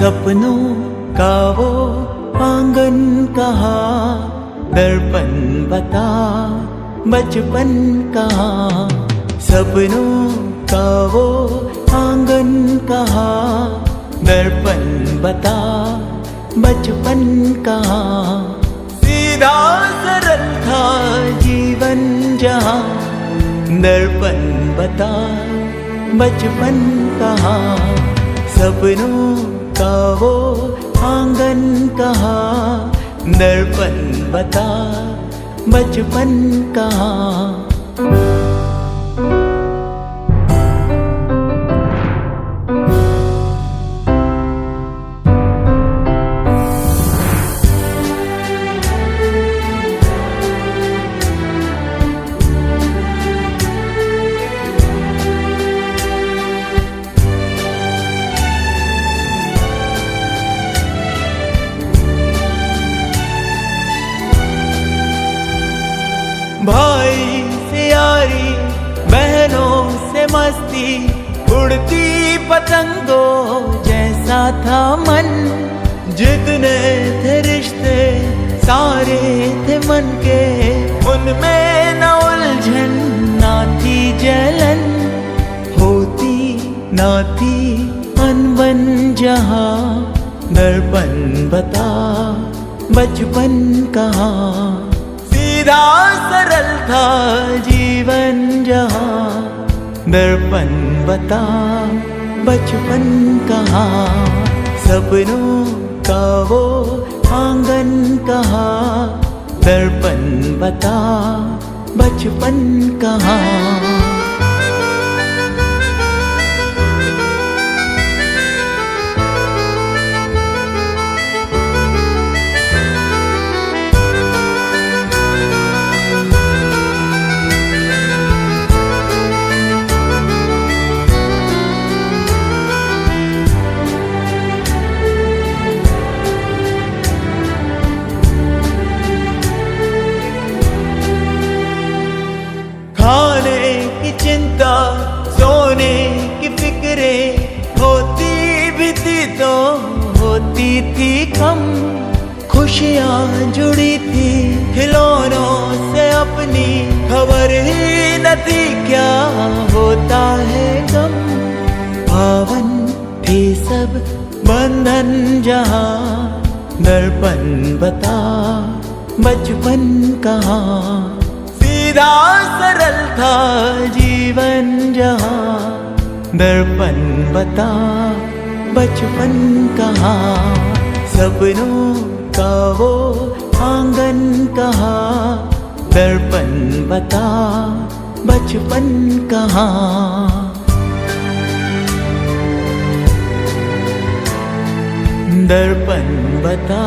सपनों का वो आंगन कहाँ, दर्पण बता बचपन कहाँ। सपनों का वो आंगन कहाँ, दर्पण बता बचपन कहाँ। सीधा सरल था जीवन जहाँ, दर्पण बता बचपन कहाँ। सपनों का वो आंगन कहाँ, दर्पण बता बचपन कहाँ। भाई से यारी, बहनों से मस्ती, उड़ती पतंगों जैसा था मन। जितने थे रिश्ते सारे थे मन के, उनमें न उलझन ना थी जलन। होती ना थी अनबन जहाँ, दर्पण बता बचपन कहाँ। सीधा सरल था जीवन जहाँ, दर्पण बता बचपन कहाँ। सपनों का वो आंगन कहाँ, दर्पण बता बचपन कहाँ। खाने की चिंता, सोने की फिक्रे, होती भी थी तो होती थी कम। खुशियाँ जुड़ी थी खिलौनों से अपनी, खबर ही न थी क्या होता है गम। पावन थी सब बंधन जहाँ, दर्पण बता बचपन कहाँ। सीधा सरल था जीवन जहाँ, दर्पण बता बचपन कहाँ। सपनों का वो आंगन कहाँ, दर्पण बता बचपन कहाँ। दर्पण बता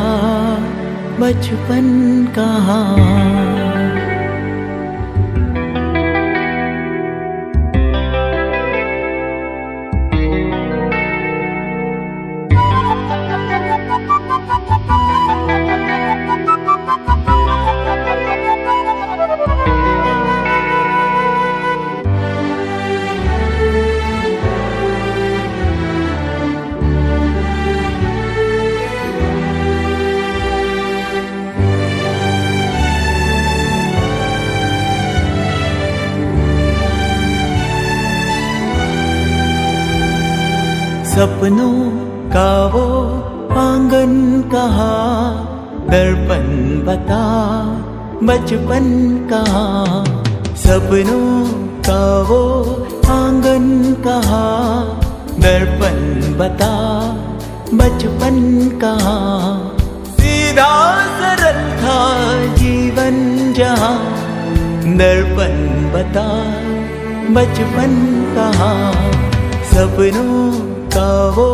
बचपन कहाँ। सपनों का वो आंगन कहाँ, दर्पण बता बचपन कहाँ। सपनों का वो आंगन कहाँ, दर्पण बता बचपन कहाँ। सीधा सरल था जीवन जहाँ, दर्पण बता बचपन कहाँ। सपनों का वो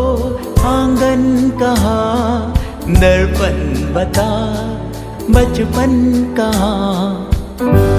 आंगन कहाँ, दर्पण बता बचपन कहाँ।